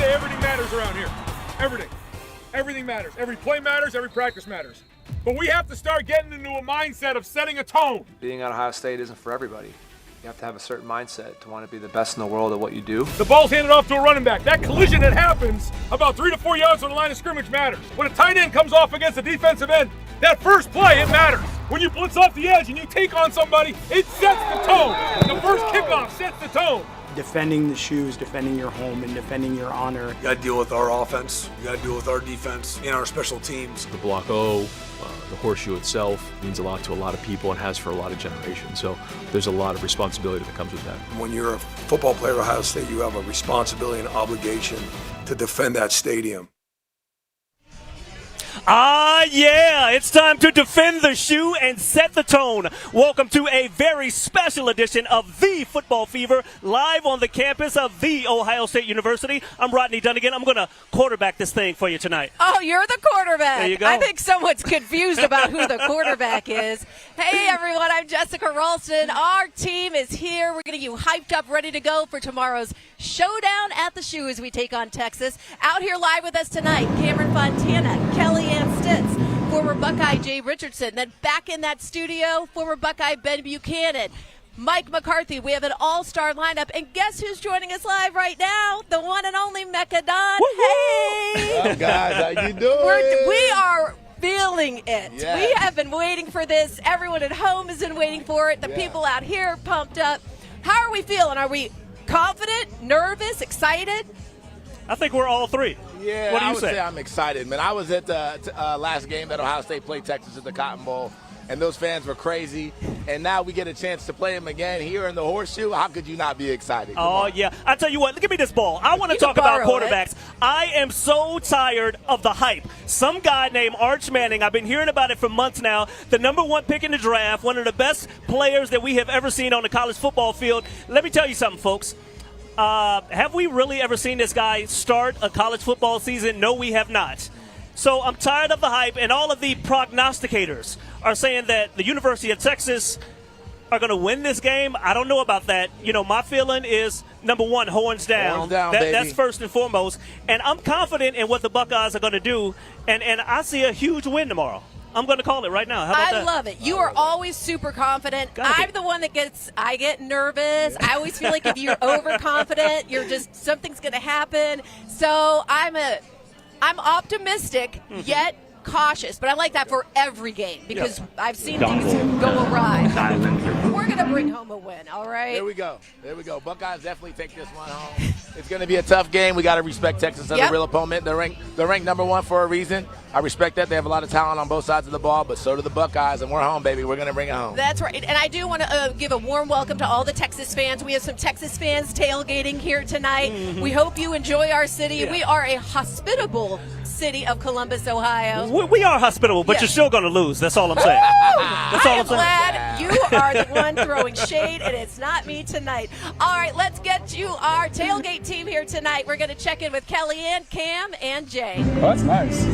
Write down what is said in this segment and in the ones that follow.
say everything matters around here. Everything. Everything matters. Every play matters. Every practice matters. But we have to start getting into a mindset of setting a tone. Being at Ohio State isn't for everybody. You have to have a certain mindset to want to be the best in the world at what you do. The ball's handed off to a running back. That collision that happens about 3 to 4 yards on the line of scrimmage matters. When a tight end comes off against a defensive end, that first play, it matters. When you blitz off the edge and you take on somebody, it sets the tone. The first kickoff sets the tone. Defending the shoes, defending your home, and defending your honor. You got to deal with our offense. You got to deal with our defense and our special teams. The Block O, the horseshoe itself means a lot to a lot of people and has for a lot of generations. So there's a lot of responsibility that comes with that. When you're a football player at Ohio State, you have a responsibility and obligation to defend that stadium. Yeah, it's time to defend the shoe and set the tone. Welcome to a very special edition of The Football Fever, live on the campus of The Ohio State University. I'm Rodney Dunigan. I'm going to quarterback this thing for you tonight. Oh, you're the quarterback. There you go. I think someone's confused about who the quarterback is. Hey, everyone, I'm Jessica Ralston. Our team is here. We're getting you hyped up, ready to go for tomorrow's Showdown at the Shoe as we take on Texas. Out here live with us tonight, Cameron Fontana, Kellyanne Stitts, former Buckeye Jay Richardson. Then back in that studio, former Buckeye Ben Buchanan, Mike McCarthy. We have an all-star lineup. And guess who's joining us live right now? The one and only Mecca Don. Hey! What's up, guys? How you doing? We are feeling it. Yes. We have been waiting for this. Everyone at home has been waiting for it. The people out here are pumped up. How are we feeling? Are we confident, nervous, excited? I think we're all three. Yeah, what do you I would say I'm excited, man. I was at the last game that Ohio State played Texas at the Cotton Bowl, and those fans were crazy. And now we get a chance to play them again here in the Horseshoe. How could you not be excited? Yeah. I tell you what, give me this ball. I want to talk about quarterbacks. I am so tired of the hype. Some guy named Arch Manning, I've been hearing about it for months now, the number one pick in the draft, one of the best players that we have ever seen on the college football field. Let me tell you something, folks. Have we really ever seen this guy start a college football season? No, we have not. So I'm tired of the hype, and all of the prognosticators are saying that the University of Texas are going to win this game. I don't know about that. You know, my feeling is, number one, horns down. Horns down, baby. That's first and foremost. And I'm confident in what the Buckeyes are going to do, and I see a huge win tomorrow. I'm going to call it right now. How about that? I love it. You are always super confident. I'm the one that I get nervous. I always feel like if you're overconfident, something's going to happen. So I'm optimistic, yet cautious. But I like that for every game because I've seen things go awry. We're going to bring home a win, all right? There we go. Buckeyes definitely take this one home. It's going to be a tough game. We got to respect Texas as a real opponent. They're ranked number one for a reason. I respect that. They have a lot of talent on both sides of the ball, but so do the Buckeyes, and we're home, baby. We're going to bring it home. That's right. And I do want to give a warm welcome to all the Texas fans. We have some Texas fans tailgating here tonight. Mm-hmm. We hope you enjoy our city. Yeah. We are a hospitable city of Columbus, Ohio. We are hospitable, but you're still going to lose. That's all I'm saying. That's all I'm saying. Glad you are the one throwing shade, and it's not me tonight. All right, let's get you our tailgate team here tonight. We're going to check in with Kellyanne, Cam, and Jay. Oh, that's nice.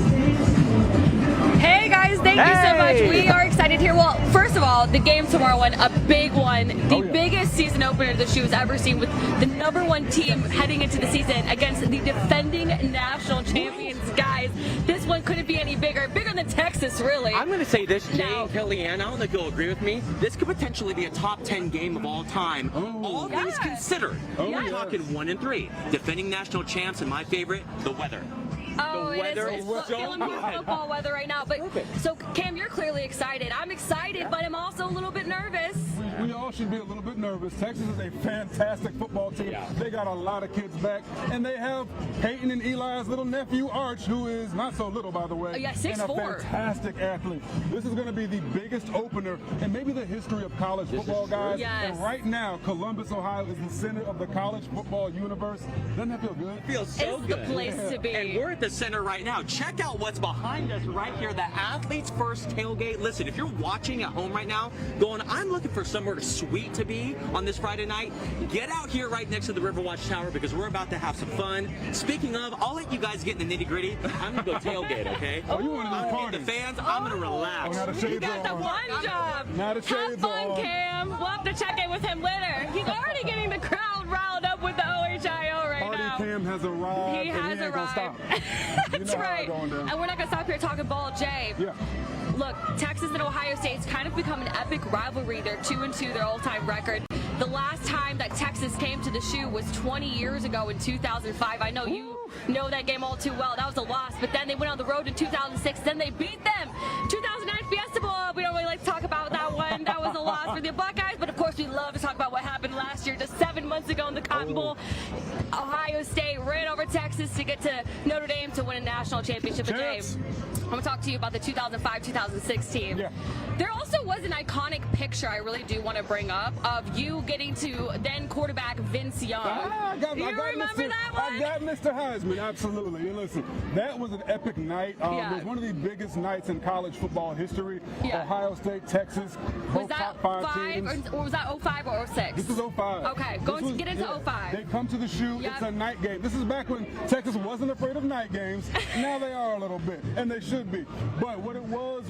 Hey guys, thank you so much. We are excited here. Well, first of all, the game tomorrow, a big one. The biggest season opener the Shoe has ever seen, with the number one team heading into the season against the defending national champions. Guys, this one couldn't be any bigger than Texas, really. I'm going to say this, Jay and Kellyanne, I don't know if you'll agree with me. This could potentially be a top 10 game of all time. All things considered. We're talking 1 and 3. Defending national champs, and my favorite, the weather. Oh, the weather is feeling football weather right now. But so, Cam, you're clearly excited. I'm excited, but I'm also a little bit nervous. We all should be a little bit nervous. Texas is a fantastic football team. Yeah. They got a lot of kids back, and they have Peyton and Eli's little nephew Arch, who is not so little, by the way, 6'4", and a fantastic athlete. This is going to be the biggest opener in maybe the history of college football, guys. Yes. And right now, Columbus, Ohio, is the center of the college football universe. Doesn't that feel good? It feels so good. It's the place to be. And we're at the center right now. Check out what's behind us right here, the Athletes First Tailgate. Listen, if you're watching at home right now, going, I'm looking for somewhere sweet to be on this Friday night, get out here right next to the Riverwatch Tower because we're about to have some fun. Speaking of, I'll let you guys get in the nitty-gritty. I'm going to go tailgate, okay? Oh, you want to do party? The fans, I'm going to relax. You got the one job. Now the have fun, Cam. We'll have to check in with him later. He's already getting the crowd riled up with the OHIO right now. Cam has arrived. He has arrived. Stop. That's you know right. How going And we're not going to stop here talking ball, Jay. Yeah. Look, Texas and Ohio State's kind of become an epic rivalry. They're 2-2, their all-time record. The last time that Texas came to the Shoe was 20 years ago in 2005. I know you know that game all too well. That was a loss, but then they went on the road in 2006. Then they beat them. 2009 Fiesta Bowl. We don't really like to talk about that one. That was a loss for the Buckeyes, but of course we love to talk about what happened last year, just 7 months ago in the Cotton Bowl. Ohio State ran over Texas to get to Notre Dame to win a national championship. But Dave, I'm going to talk to you about the 2005-2006 team. Yeah. There also was an iconic picture I really do want to bring up of you getting to then quarterback Vince Young. I got remember that one? I got Mr. Heisman, absolutely. And listen, that was an epic night. It was one of the biggest nights in college football history. Yeah. Ohio State, Texas, both top 5 teams. Or was that 05 or 06? This is 05. Okay, get into 05. They come to the Shoe. Yep. It's a night game. This is back when Texas wasn't afraid of night games. Now they are a little bit, and they should be. But what it was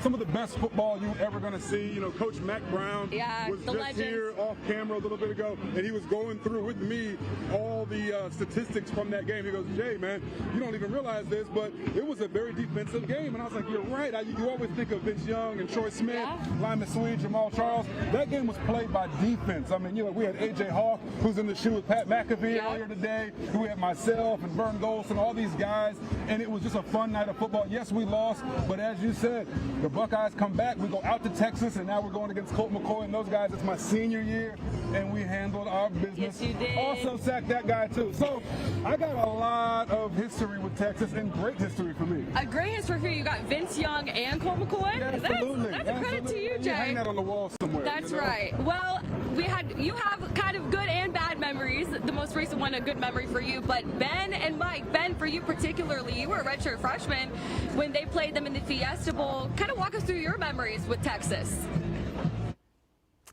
some of the best football you were ever going to see. You know, Coach Mack Brown was just here off camera a little bit ago, and he was going through with me all the statistics from that game. He goes, Jay, man, you don't even realize this, but it was a very defensive game. And I was like, you're right. You always think of Vince Young and Troy Smith, Lyman Sweet, Jamal Charles. That game was played by defense. I mean, you know, we had A.J. Hawk, who's in the Shoe with Pat McAfee earlier today. We had myself and Vern Golson, all these guys, and it was just a fun night of football. Yes, we lost, but as you said, the Buckeyes come back. We go out to Texas, and now we're going against Colt McCoy and those guys. It's my senior year, and we handled our business. Yes, you did. Also sacked that guy, too. So I got a lot of history with Texas, and great history for me. A great history for you. You got Vince Young and Colt McCoy? Yeah, absolutely. That's a credit to you, Jay. You hang that on the wall somewhere. That's right. Well, you have kind of good and bad memories. The most recent one, a good memory for you. But Ben and Mike, Ben, for you particularly, you were a redshirt freshman when they played them in the Fiesta Bowl. Kind of walk us through your memories with Texas.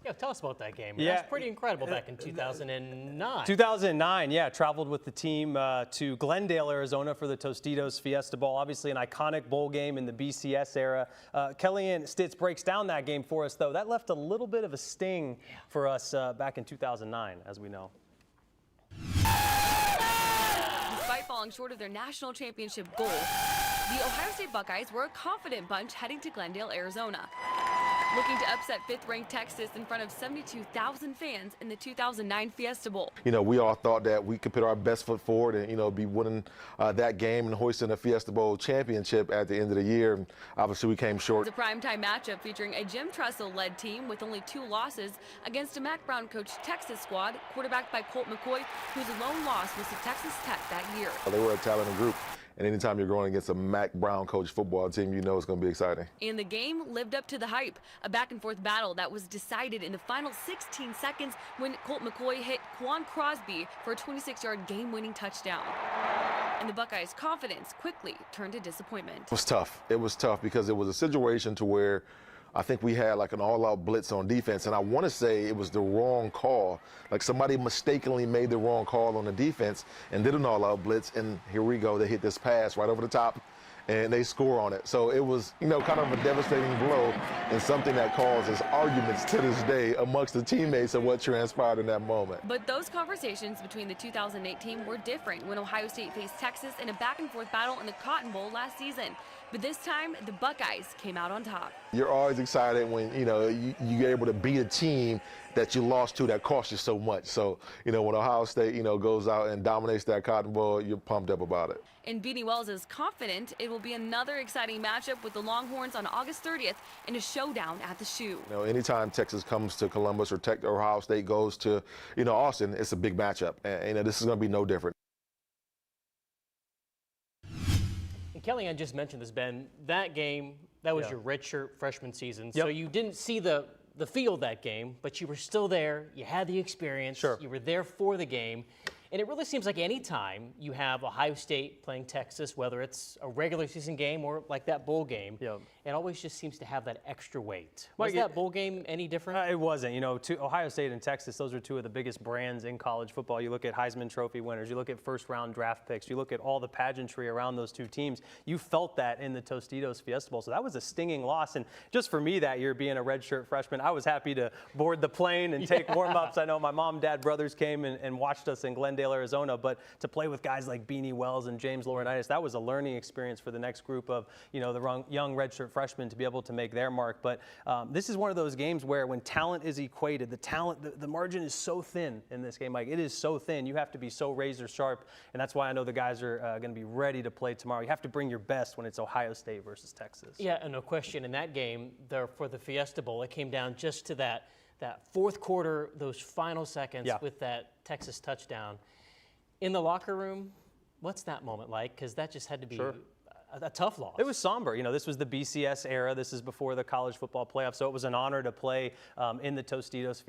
Yeah, tell us about that game. Yeah. That was pretty incredible back in 2009. 2009, yeah. Traveled with the team to Glendale, Arizona for the Tostitos Fiesta Bowl. Obviously an iconic bowl game in the BCS era. Kellyanne Stitts breaks down that game for us, though. That left a little bit of a sting for us back in 2009, as we know. Despite falling short of their national championship goal, the Ohio State Buckeyes were a confident bunch heading to Glendale, Arizona, looking to upset 5th-ranked Texas in front of 72,000 fans in the 2009 Fiesta Bowl. You know, we all thought that we could put our best foot forward and, you know, be winning that game and hoisting a Fiesta Bowl championship at the end of the year. And obviously, we came short. It's a primetime matchup featuring a Jim Tressel-led team with only 2 losses against a Mack Brown-coached Texas squad, quarterbacked by Colt McCoy, whose lone loss was to Texas Tech that year. They were a talented group. And anytime you're going against a Mack Brown coach football team, you know it's going to be exciting. And the game lived up to the hype. A back-and-forth battle that was decided in the final 16 seconds when Colt McCoy hit Quan Crosby for a 26-yard game-winning touchdown. And the Buckeyes' confidence quickly turned to disappointment. It was tough. It was tough because it was a situation to where I think we had like an all-out blitz on defense, and I want to say it was the wrong call. Like somebody mistakenly made the wrong call on the defense and did an all-out blitz, and here we go. They hit this pass right over the top, and they score on it. So it was, you know, kind of a devastating blow and something that causes arguments to this day amongst the teammates of what transpired in that moment. But those conversations between the 2008 team were different when Ohio State faced Texas in a back-and-forth battle in the Cotton Bowl last season. But this time, the Buckeyes came out on top. You're always excited when, you know, you're able to beat a team that you lost to that cost you so much. So, you know, when Ohio State, you know, goes out and dominates that Cotton Bowl, you're pumped up about it. And Beanie Wells is confident it will be another exciting matchup with the Longhorns on August 30th in a showdown at the Shoe. You know, anytime Texas comes to Columbus or Ohio State goes to, you know, Austin, it's a big matchup. And you know, this is going to be no different. And Kellyanne just mentioned this, Ben. That game, that was your redshirt freshman season. So you didn't see the field that game, but you were still there. You had the experience. Sure. You were there for the game. And it really seems like any time you have Ohio State playing Texas, whether it's a regular season game or like that bowl game, it always just seems to have that extra weight. Was that bowl game any different? It wasn't. You know, Ohio State and Texas, those are two of the biggest brands in college football. You look at Heisman Trophy winners, you look at first-round draft picks, you look at all the pageantry around those two teams. You felt that in the Tostitos Fiesta Bowl. So that was a stinging loss. And just for me that year, being a redshirt freshman, I was happy to board the plane and take warm-ups. I know my mom, dad, brothers came and watched us in Glendale Glendale, Arizona. But to play with guys like Beanie Wells and James Laurinaitis, that was a learning experience for the next group of, the young redshirt freshmen to be able to make their mark. But this is one of those games where when talent is equated, the margin is so thin in this game, Mike. It is so thin. You have to be so razor sharp, and that's why I know the guys are going to be ready to play tomorrow. You have to bring your best when it's Ohio State versus Texas. Yeah, and no question. In that game, there for the Fiesta Bowl, it came down just to that fourth quarter, those final seconds with that Texas touchdown. In the locker room, what's that moment like? Because that just had to be a tough loss. It was somber. This was the BCS era. This is before the college football playoff. So it was an honor to play in the Tostitos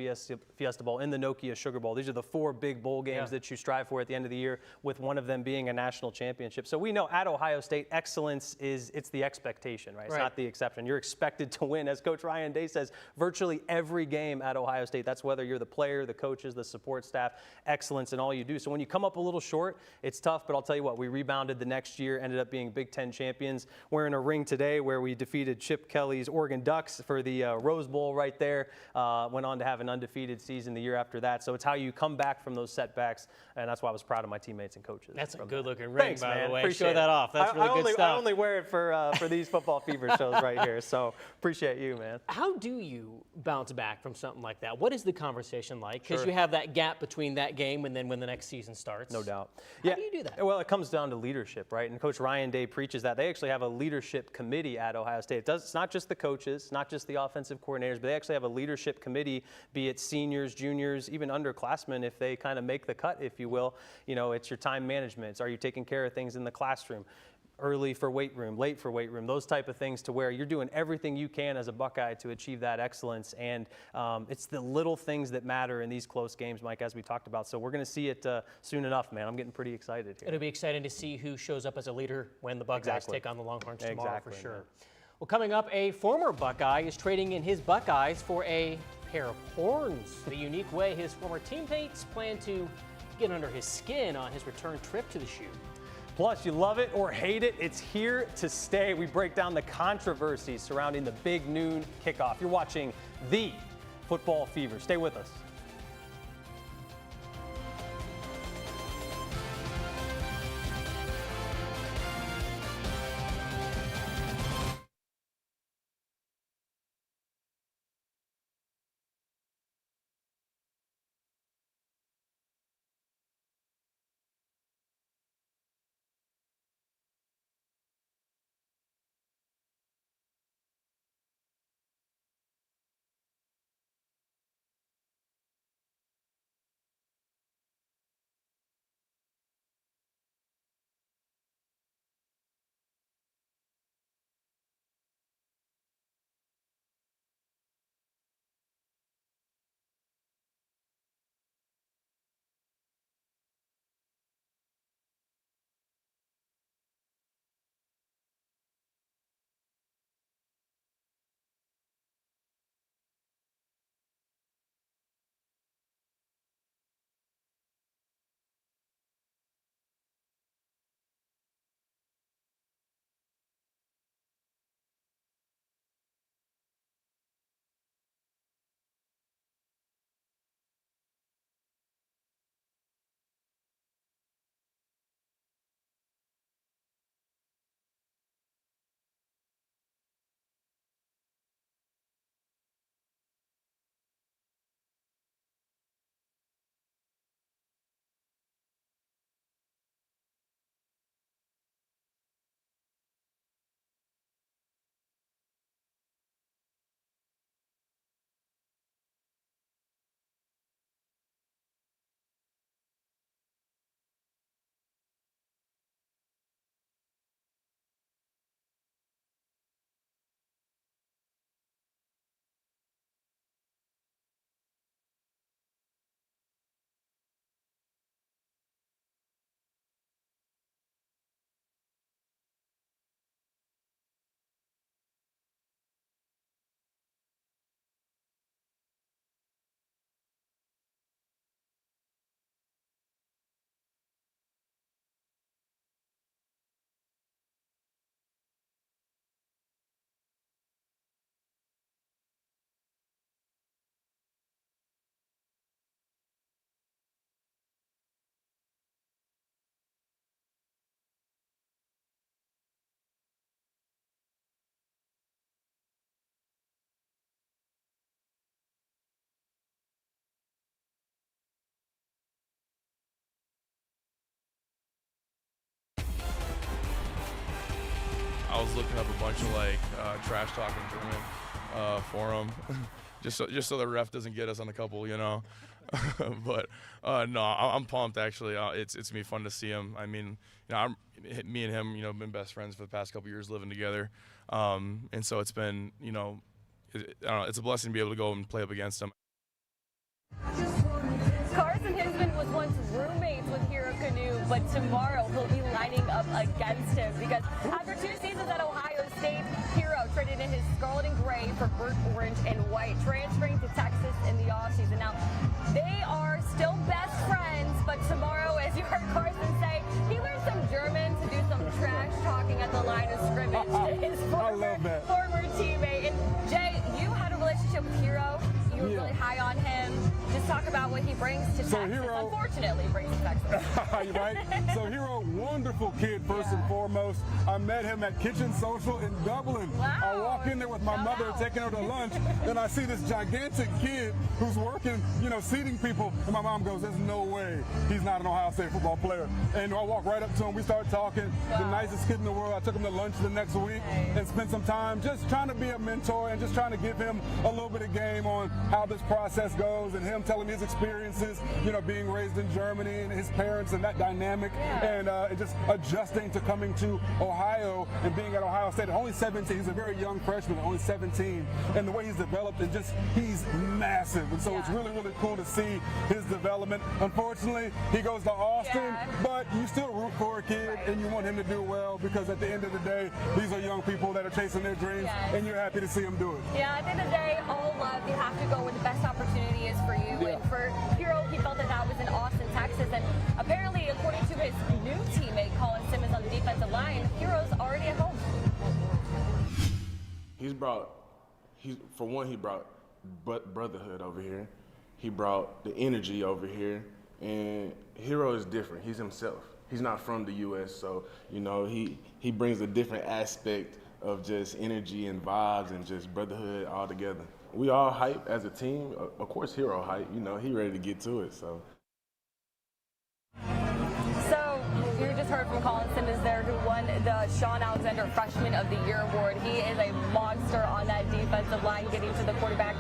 Fiesta Bowl, in the Nokia Sugar Bowl. These are the 4 big bowl games that you strive for at the end of the year, with one of them being a national championship. So we know at Ohio State, excellence it's the expectation, right? It's not the exception. You're expected to win. As Coach Ryan Day says, virtually every game at Ohio State, that's whether you're the player, the coaches, the support staff, excellence in all you do. So when you come up a little short, it's tough, but I'll tell you what, we rebounded the next year, ended up being Big Ten champions. We're in a ring today where we defeated Chip Kelly's Oregon Ducks for the Rose Bowl right there. Went on to have an undefeated season the year after that. So it's how you come back from those setbacks, and that's why I was proud of my teammates and coaches. That's a good-looking ring, Thanks, by man. the way. Appreciate Show that off. That's really good stuff. I only wear it for these Football Fever shows right here, so appreciate you, man. How do you bounce back from something like that? What is the conversation like? Because you have that gap between that game and then when the next season starts. No doubt. How do you do that? Well, it comes down to leadership, right? And Coach Ryan Day preaches that. They actually have a leadership committee at Ohio State. It's not just the coaches, not just the offensive coordinators, but they actually have a leadership committee, be it seniors, juniors, even underclassmen, if they kind of make the cut, if you will. It's your time management. Are you taking care of things in the classroom? Early for weight room, late for weight room, those type of things, to where you're doing everything you can as a Buckeye to achieve that excellence. And it's the little things that matter in these close games, Mike, as we talked about. So we're going to see it soon enough, man. I'm getting pretty excited here. It'll be exciting to see who shows up as a leader when the Buckeyes take on the Longhorns tomorrow, for sure. Man. Well, coming up, a former Buckeye is trading in his Buckeyes for a pair of horns. The unique way his former teammates plan to get under his skin on his return trip to the shoe. Plus, you love it or hate it, it's here to stay. We break down the controversies surrounding the big noon kickoff. You're watching the Football Fever. Stay with us. I was looking up a bunch of trash talking German for him, just so the ref doesn't get us on a couple, But no, I'm pumped actually. It's gonna be fun to see him. I mean, me and him, been best friends for the past couple years living together, and so it's been, I don't know, it's a blessing to be able to go and play up against him. Carson Heisman was once roommates with Hero Canoe, but tomorrow he'll be lining up against him because after 2 seasons at Ohio State, Hero traded in his scarlet and gray for burnt orange and white, transferring to Texas in the offseason. Now, they are still best friends, but tomorrow, as you heard Carson say, he learned some German to do some trash talking at the line of scrimmage to his former teammate. And Jay, you had a relationship with Hero. You were really high on him. Just talk about what he brings to Texas. Hero, unfortunately, brings to Texas. Right? So Hero, wonderful kid first and foremost. I met him at Kitchen Social in Dublin. Wow. I walk in there with my mother taking her to lunch, and I see this gigantic kid who's working, seating people, and my mom goes, "There's no way he's not an Ohio State football player." And I walk right up to him. We start talking. Wow. The nicest kid in the world. I took him to lunch the next week and spent some time just trying to be a mentor and just trying to give him a little bit of game on how this process goes, and him telling me his experiences, being raised in Germany and his parents and that dynamic, and just adjusting to coming to Ohio and being at Ohio State. At only 17, he's a very young freshman, only 17, and the way he's developed is he's massive, and so it's really, really cool to see his development. Unfortunately, he goes to Austin, but you still root for a kid, and you want him to do well, because at the end of the day, these are young people that are chasing their dreams, and you're happy to see them do it. Yeah, at the end of the day, all love, you have to go where the best opportunity is for you. And for Hero, he felt that was in Austin, Texas, and apparently, according to his new teammate, Colin Simmons on the defensive line, Hero's already at home. He brought brotherhood over here. He brought the energy over here, and Hero is different. He's himself. He's not from the U.S., so he brings a different aspect of just energy and vibes and just brotherhood all together. We all hype as a team. Of course, Hero hype. He ready to get to it. So you just heard from Colin Simmons there, who won the Sean Alexander Freshman of the Year award. He is a monster on that defensive line, getting to the quarterback.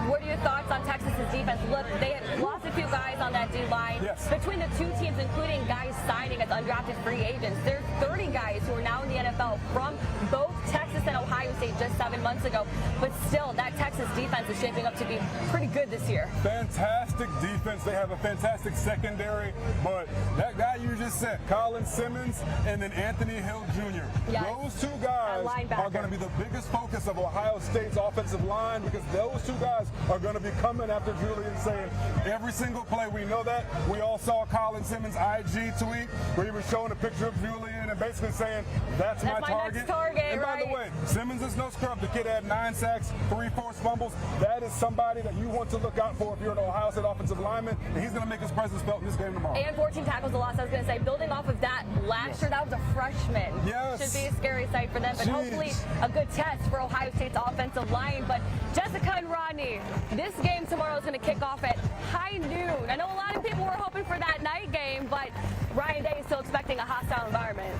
What are your thoughts on Texas's defense? Look, they had lost a few guys on that D-line. Between the two teams, including guys signing as undrafted free agents, there's 30 guys who are now in the NFL from both Texas and Ohio State just 7 months ago. But still, that Texas defense is shaping up to be pretty good this year. Fantastic defense. They have a fantastic secondary. But that guy you just said, Colin Simmons, and then Anthony Hill Jr. Those two guys are going to be the biggest focus of Ohio State's offensive line, because those two guys are going to be coming after Julian, saying every single play. We know that. We all saw Colin Simmons' IG tweet where he was showing a picture of Julian and basically saying, that's my target. Next target. And by the way, Simmons is no scrub. The kid had 9 sacks, 3 forced fumbles. That is somebody that you want to look out for if you're an Ohio State offensive lineman, and he's going to make his presence felt in this game tomorrow. And 14 tackles a loss. I was going to say, building off of that last year, that was a freshman. Should be a scary sight for them, but hopefully a good test for Ohio State's offensive line. But Jessica and Rodney, this game tomorrow is going to kick off at high noon. I know a lot of people were hoping for that night game, but Ryan Day is still expecting a hostile environment.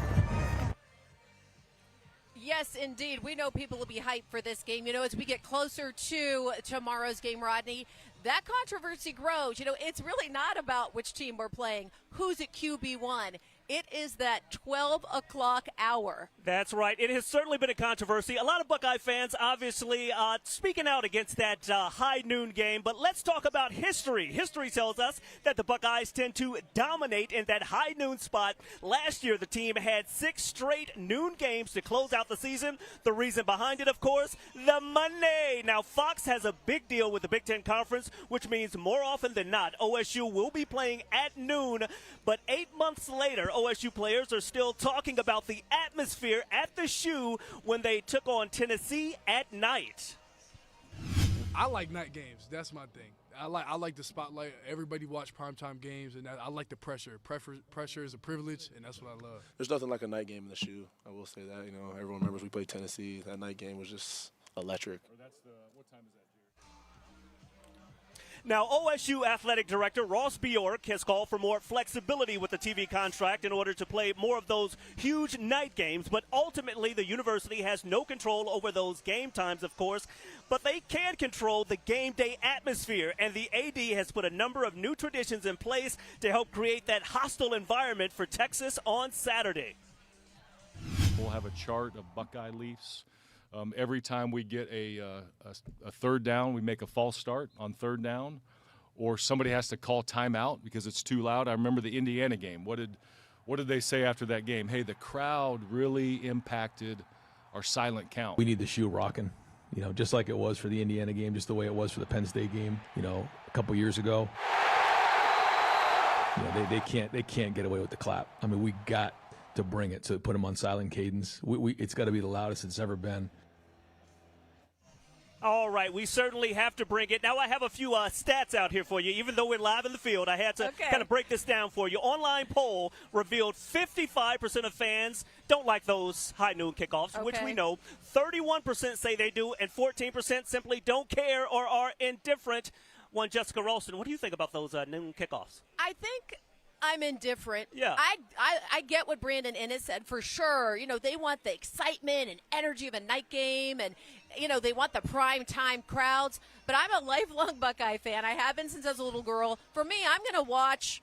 Yes, indeed. We know people will be hyped for this game. As we get closer to tomorrow's game, Rodney, that controversy grows. It's really not about which team we're playing, who's at QB1. It is that 12 o'clock hour. That's right. It has certainly been a controversy. A lot of Buckeye fans obviously speaking out against that high noon game. But let's talk about history. History tells us that the Buckeyes tend to dominate in that high noon spot. Last year, the team had 6 straight noon games to close out the season. The reason behind it, of course, the money. Now, Fox has a big deal with the Big Ten Conference, which means more often than not, OSU will be playing at noon. But 8 months later, OSU players are still talking about the atmosphere at the Shoe when they took on Tennessee at night. I like night games. That's my thing. I like the spotlight. Everybody watch primetime games, and I like the pressure. Pressure is a privilege, and that's what I love. There's nothing like a night game in the Shoe. I will say that. Everyone remembers we played Tennessee. That night game was just electric. What time is that, Jerry? Now, OSU Athletic Director Ross Bjork has called for more flexibility with the TV contract in order to play more of those huge night games, but ultimately the university has no control over those game times, of course, but they can control the game day atmosphere, and the AD has put a number of new traditions in place to help create that hostile environment for Texas on Saturday. We'll have a chart of Buckeye Leafs. Every time we get a third down, we make a false start on third down, or somebody has to call timeout because it's too loud. I remember the Indiana game. What did they say after that game? Hey, the crowd really impacted our silent count. We need the shoe rocking, just like it was for the Indiana game, just the way it was for the Penn State game, a couple years ago. They can't get away with the clap. I mean, we got to bring it, to put them on silent cadence. It's got to be the loudest it's ever been. All right, we certainly have to bring it. Now I have a few stats out here for you. Even though we're live in the field, I had to kind of break this down for you. Online poll revealed 55% of fans don't like those high noon kickoffs, which we know. 31% say they do, and 14% simply don't care or are indifferent. One Jessica Ralston, what do you think about those noon kickoffs? I think I'm indifferent. Yeah. I get what Brandon Ennis said for sure. They want the excitement and energy of a night game, and they want the prime time crowds. But I'm a lifelong Buckeye fan. I have been since I was a little girl. For me, I'm going to watch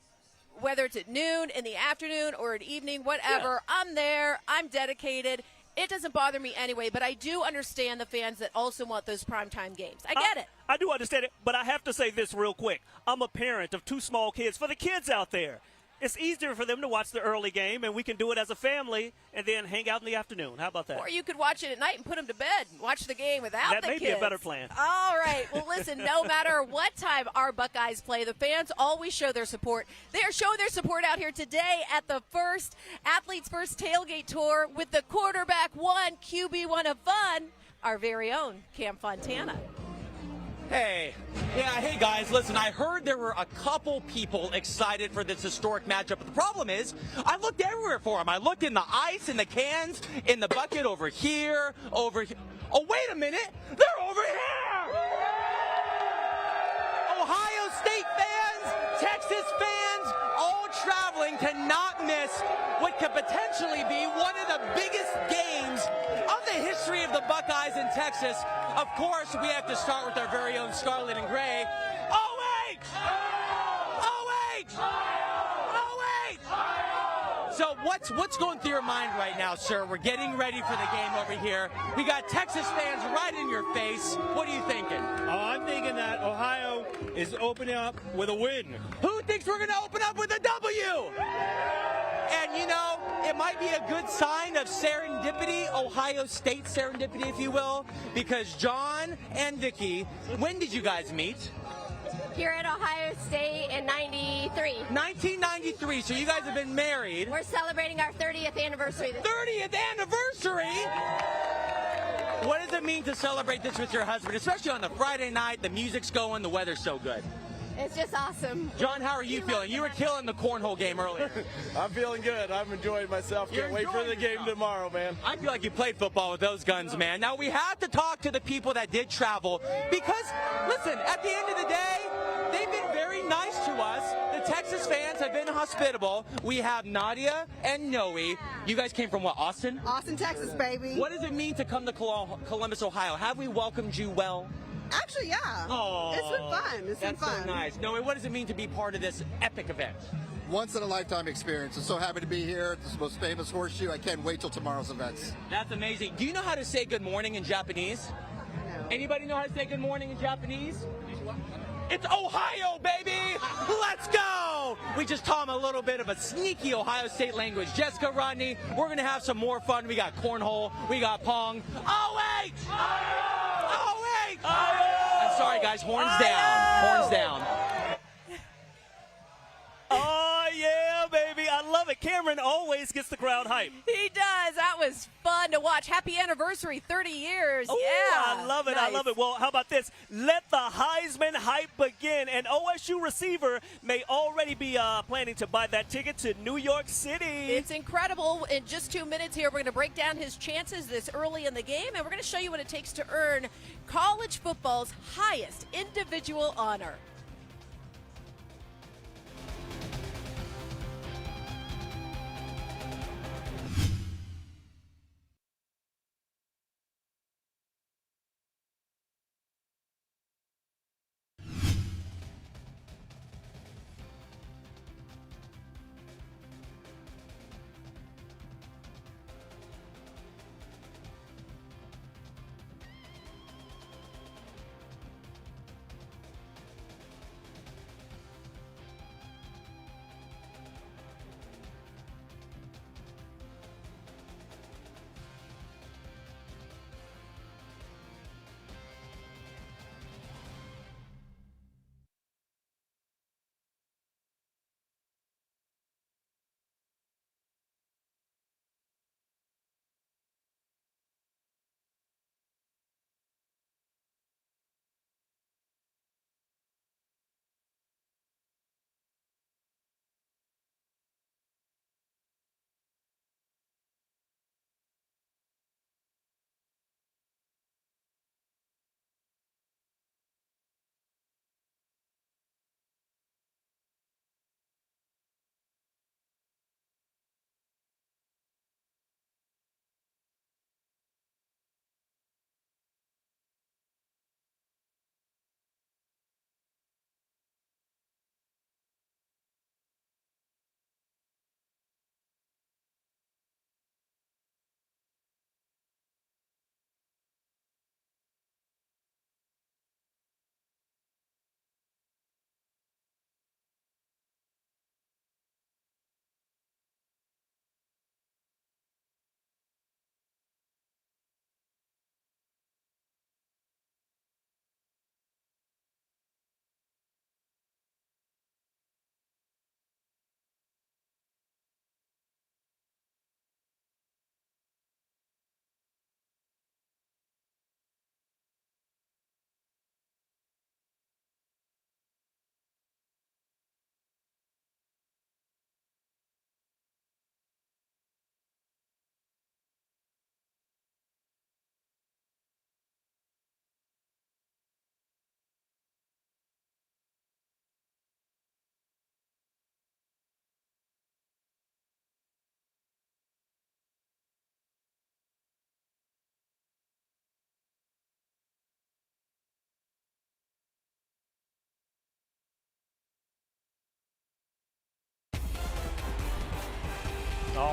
whether it's at noon, in the afternoon, or at evening, whatever. Yeah. I'm there. I'm dedicated. It doesn't bother me anyway, but I do understand the fans that also want those primetime games. I get it. I do understand it, but I have to say this real quick. I'm a parent of 2 small kids. For the kids out there, it's easier for them to watch the early game, and we can do it as a family and then hang out in the afternoon. How about that? Or you could watch it at night and put them to bed and watch the game without the kids. That may be a better plan. All right. Well, listen, no matter what time our Buckeyes play, the fans always show their support. They are showing their support out here today at the Athletes First Tailgate Tour with the quarterback one, QB1 of fun, our very own Cam Fontana. Hey guys, listen, I heard there were a couple people excited for this historic matchup, but the problem is, I looked everywhere for them. I looked in the ice, in the cans, in the bucket, over here. Oh, wait a minute, they're over here! Ohio State fans, Texas fans, all traveling to not miss what could potentially be one of the biggest games of the history of the Buckeyes in Texas. Of course, we have to start with our very own Scarlet and Gray. So what's going through your mind right now, sir? We're getting ready for the game over here. We got Texas fans right in your face. What are you thinking? Oh, I'm thinking that Ohio is opening up with a win. Who thinks we're going to open up with a W? And, it might be a good sign of serendipity, Ohio State serendipity, if you will, because John and Vicky, when did you guys meet? Here at Ohio State in 93. 1993, so you guys have been married. We're celebrating our 30th anniversary. 30th anniversary? What does it mean to celebrate this with your husband, especially on the Friday night, the music's going, the weather's so good? It's just awesome. John, how are you feeling? You were killing the cornhole game earlier. I'm feeling good. I'm enjoying myself. Can't wait for the game tomorrow, man. I feel like you played football with those guns, man. Now, we have to talk to the people that did travel because, listen, at the end of the day, they've been very nice to us. The Texas fans have been hospitable. We have Nadia and Noe. You guys came from what, Austin? Austin, Texas, baby. What does it mean to come to Columbus, Ohio? Have we welcomed you well? Actually, yeah. Aww. It's been fun. It's been fun. That's so nice. Noe, what does it mean to be part of this epic event? Once in a lifetime experience. I'm so happy to be here. This is the most famous horseshoe. I can't wait till tomorrow's events. That's amazing. Do you know how to say good morning in Japanese? No. Anybody know how to say good morning in Japanese? It's Ohio, baby! Let's go! We just taught him a little bit of a sneaky Ohio State language. Jessica, Rodney, we're going to have some more fun. We got cornhole. We got pong. Oh, wait! Oh, wait! I'm sorry, guys. Horns down. Horns down. Oh, yeah, baby. I love it. Cameron always gets the crowd hype. He does. That was fun to watch. Happy anniversary, 30 years. Ooh, yeah. I love it. Nice. I love it. Well, how about this? Let the Heisman hype begin. An OSU receiver may already be planning to buy that ticket to New York City. It's incredible. In just 2 minutes here, we're going to break down his chances this early in the game, and we're going to show you what it takes to earn college football's highest individual honor.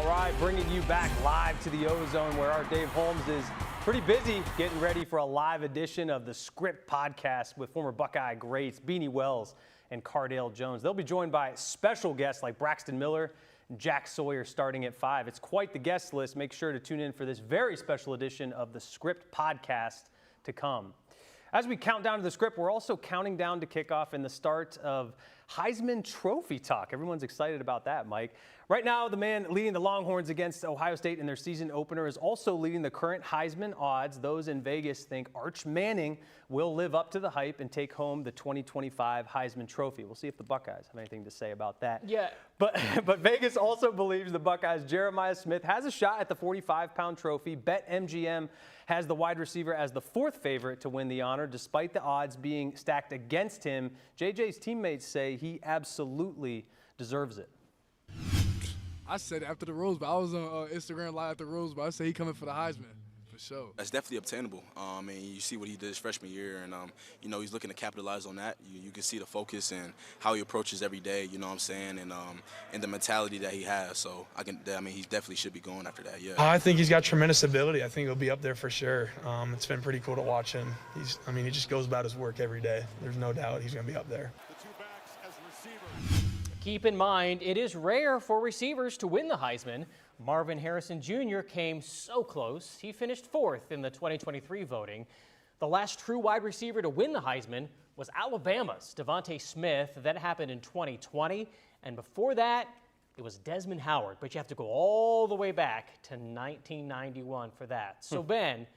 All right, bringing you back live to the Ozone, where our Dave Holmes is pretty busy getting ready for a live edition of the Script podcast with former Buckeye greats Beanie Wells and Cardale Jones. They'll be joined by special guests like Braxton Miller and Jack Sawyer starting at 5. It's quite the guest list. Make sure to tune in for this very special edition of the Script podcast to come. As we count down to the Script, we're also counting down to kickoff and the start of Heisman Trophy talk. Everyone's excited about that, Mike. Right now, the man leading the Longhorns against Ohio State in their season opener is also leading the current Heisman odds. Those in Vegas think Arch Manning will live up to the hype and take home the 2025 Heisman Trophy. We'll see if the Buckeyes have anything to say about that. Yeah. But Vegas also believes the Buckeyes' Jeremiah Smith has a shot at the 45-pound trophy. BetMGM has the wide receiver as the 4th favorite to win the honor, despite the odds being stacked against him. JJ's teammates say he absolutely deserves it. I said after the Rose Bowl. I was on Instagram Live after the Rose Bowl. I said he coming for the Heisman, for sure. That's definitely obtainable. And you see what he did his freshman year, and he's looking to capitalize on that. You can see the focus and how he approaches every day. You know what I'm saying, and the mentality that he has. So he definitely should be going after that. Yeah. I think he's got tremendous ability. I think he'll be up there for sure. It's been pretty cool to watch him. He just goes about his work every day. There's no doubt he's going to be up there. Keep in mind, it is rare for receivers to win the Heisman. Marvin Harrison Jr. came so close. He finished 4th in the 2023 voting. The last true wide receiver to win the Heisman was Alabama's Devontae Smith. That happened in 2020. And before that, it was Desmond Howard. But you have to go all the way back to 1991 for that. So, Ben,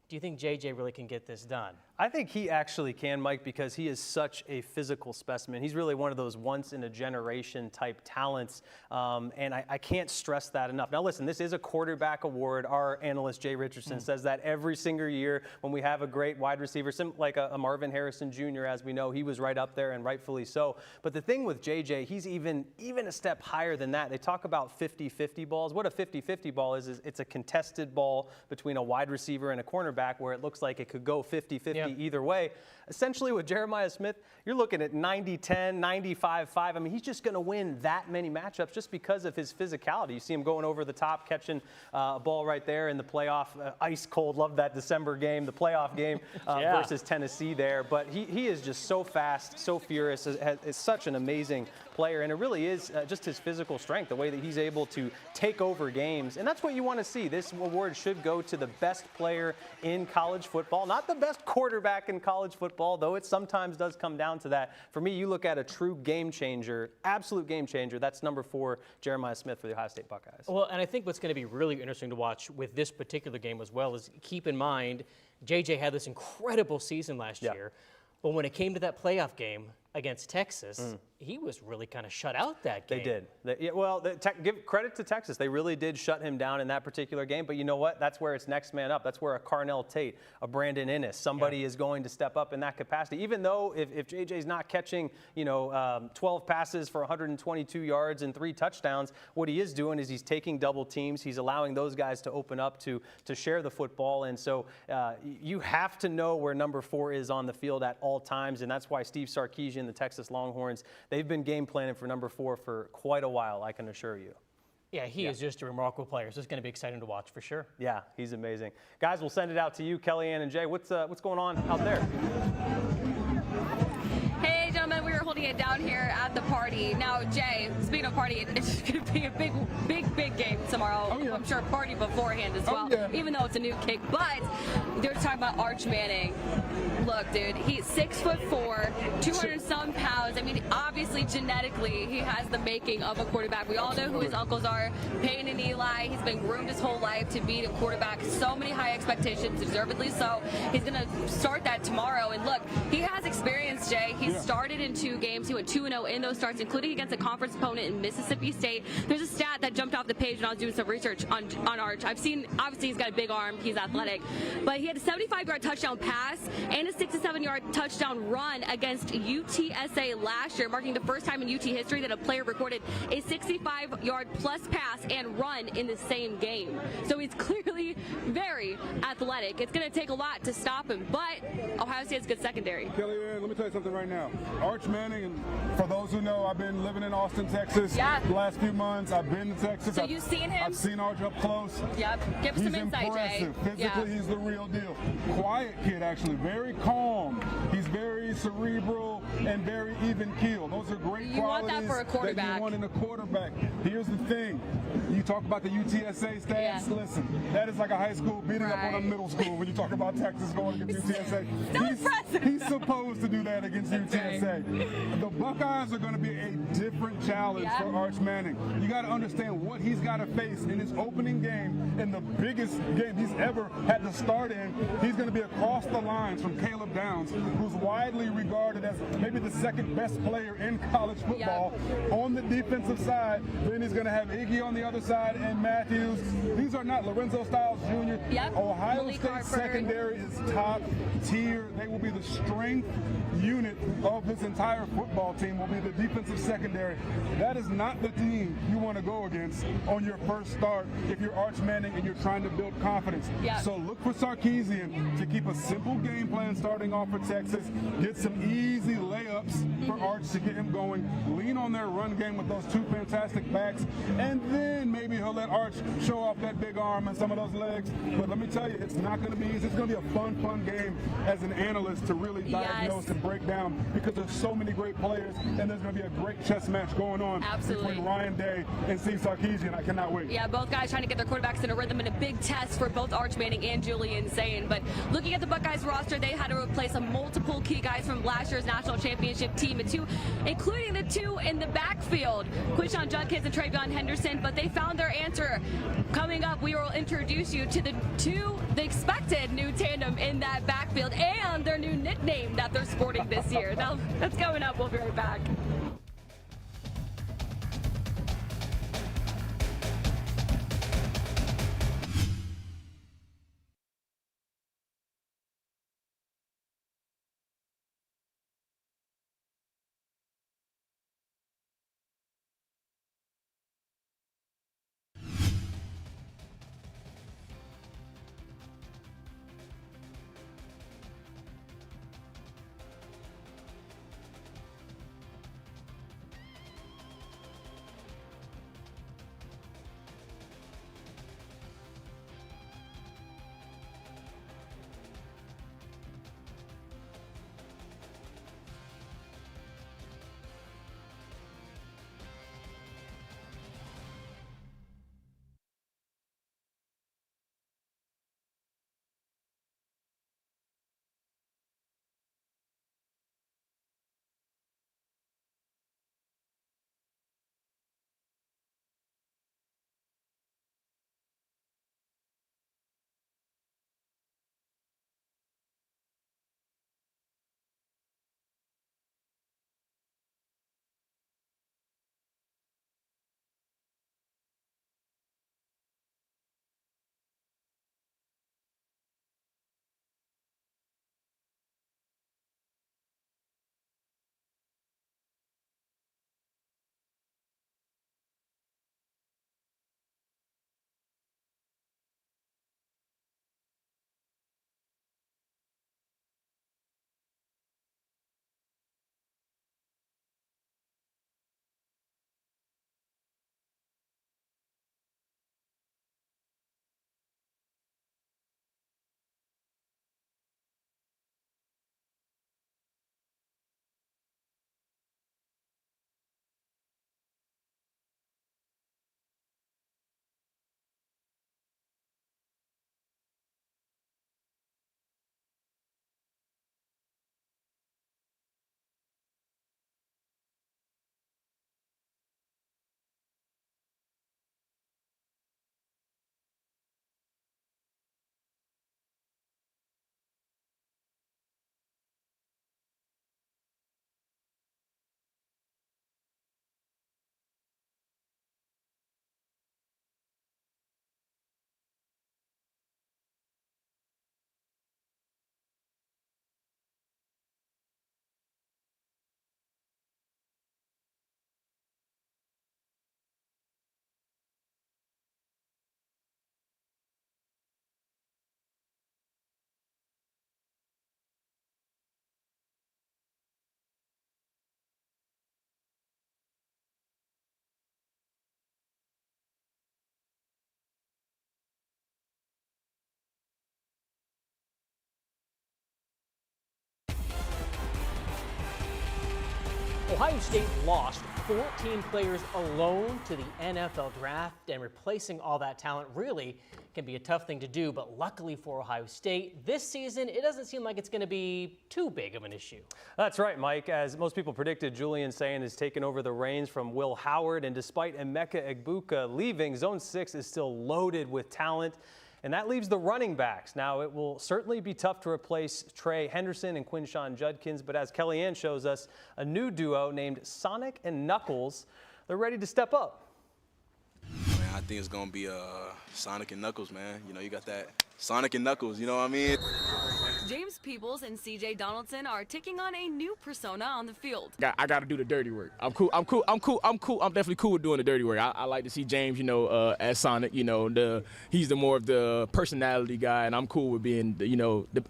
do you think JJ really can get this done? I think he actually can, Mike, because he is such a physical specimen. He's really one of those once-in-a-generation type talents, and I can't stress that enough. Now, listen, this is a quarterback award. Our analyst, Jay Richardson, says that every single year when we have a great wide receiver, like a Marvin Harrison Jr., as we know, he was right up there, and rightfully so. But the thing with JJ, he's even a step higher than that. They talk about 50-50 balls. What a 50-50 ball is it's a contested ball between a wide receiver and a cornerback where it looks like it could go 50-50 either way. Essentially, with Jeremiah Smith, you're looking at 90-10, 95-5. He's just going to win that many matchups just because of his physicality. You see him going over the top, catching a ball right there in the playoff, ice cold. Love that December game, the playoff game versus Tennessee there. But he is just so fast, so furious, is such an amazing player, and it really is just his physical strength, the way that he's able to take over games, and that's what you want to see. This award should go to the best player in college football, not the best quarterback in college football, though it sometimes does come down to that. For me, you look at a true game changer, absolute game changer, that's number 4, Jeremiah Smith for the Ohio State Buckeyes. Well, and I think what's going to be really interesting to watch with this particular game as well is keep in mind, JJ had this incredible season last year, but when it came to that playoff game against Texas, he was really kind of shut out that game. They did. Give credit to Texas. They really did shut him down in that particular game. But you know what? That's where it's next man up. That's where a Carnell Tate, a Brandon Innes, somebody is going to step up in that capacity. Even though if JJ's not catching, 12 passes for 122 yards and 3 touchdowns, what he is doing is he's taking double teams. He's allowing those guys to open up to share the football. And so you have to know where number 4 is on the field at all times. And that's why Steve Sarkisian, the Texas Longhorns, they've been game planning for number 4 for quite a while, I can assure you. Yeah, he is just a remarkable player. So it's going to be exciting to watch for sure. Yeah, he's amazing. Guys, we'll send it out to you, Kellyanne and Jay. What's going on out there? Hey, gentlemen, we are holding it down here at the party. Now, Jay, speaking of party, it's going to be a big game tomorrow. Oh, yeah. I'm sure party beforehand as well, even though it's a new kick. But they're talking about Arch Manning. Look, dude, he's 6'4", 200-some pounds. Obviously, genetically, he has the making of a quarterback. We all know who his uncles are, Peyton and Eli. He's been groomed his whole life to be a quarterback. So many high expectations, deservedly so. He's going to start that tomorrow. And look, he has experience, Jay. He's started in 2 games. He went 2-0 in those starts, including against a conference opponent in Mississippi State. There's a stat that jumped off the page when I was doing some research on Arch. I've seen, obviously, he's got a big arm. He's athletic. But he had a 75-yard touchdown pass and a 67-yard touchdown run against UTSA last year, marking the first time in UT history that a player recorded a 65-yard plus pass and run in the same game. So he's clearly very athletic. It's going to take a lot to stop him, but Ohio State's good secondary. Kellyanne, let me tell you something right now. Arch Manning and for those who know, I've been living in Austin, Texas the last few months. I've been to Texas. So you've seen him? I've seen Arch up close. Yep. Give He's some insight, impressive. Jay. Physically, he's the real deal. Quiet kid, actually. Very calm. He's very cerebral and very even keel. Those are great You want qualities that for a quarterback. that you want in a quarterback. Here's the thing. You talk about the UTSA stats. Listen, that is like a high school beating up on a middle school when you talk about Texas going against UTSA. He's supposed to do that against UTSA. The Buckeyes are going to be a different challenge for Arch Manning. You got to understand what he's got to face in his opening game, in the biggest game he's ever had to start in. He's going to be across the lines from Caleb Downs, who's widely regarded as maybe the second best player in college football on the defensive side. Then he's going to have Iggy on the other side and Matthews. These are not Lorenzo Styles Jr. Ohio State secondary is top tier. They will be the strength unit of this entire football team, will be the defensive secondary. That is not the team you want to go against on your first start if you're Arch Manning and you're trying to build confidence. So look for Sarkisian to keep a simple game plan starting off for Texas, get some easy layups for Arch to get him going, lean on their run game with those two fantastic backs, and then maybe he'll let Arch show off that big arm and some of those legs. But let me tell you, it's not going to be easy. It's going to be a fun game as an analyst to really diagnose and break down, because there's so many great players and there's going to be a great chess match going on between Ryan Day and Steve Sarkisian. I cannot wait. Yeah, both guys trying to get their quarterbacks in a rhythm, and a big test for both Arch Manning and Julian Sayin. But looking at the Buckeyes roster, they had to replace multiple key guys from last year's national championship team, including the two in the backfield, Quinshon Judkins and Travion Henderson. But they found their answer. Coming up, we will introduce you to the expected new tandem in that backfield and their new nickname that they're sporting this year. Now, that's coming up. We'll be right back. Ohio State lost 14 players alone to the NFL draft, and replacing all that talent really can be a tough thing to do, but luckily for Ohio State, this season, it doesn't seem like it's going to be too big of an issue. That's right, Mike. As most people predicted, Julian Sayin has taken over the reins from Will Howard, and despite Emeka Egbuka leaving, Zone 6 is still loaded with talent. And that leaves the running backs. Now, it will certainly be tough to replace Trey Henderson and Quinshon Judkins, but as Kellyanne shows us, a new duo named Sonic and Knuckles, they're ready to step up. Man, I think it's going to be Sonic and Knuckles, man. You know, you got that Sonic and Knuckles, you know what I mean? James Peebles and C.J. Donaldson are taking on a new persona on the field. I got to do the dirty work. I'm cool. I'm definitely cool with doing the dirty work. I like to see James, you know, as Sonic. You know, he's the more of the personality guy, and I'm cool with being, the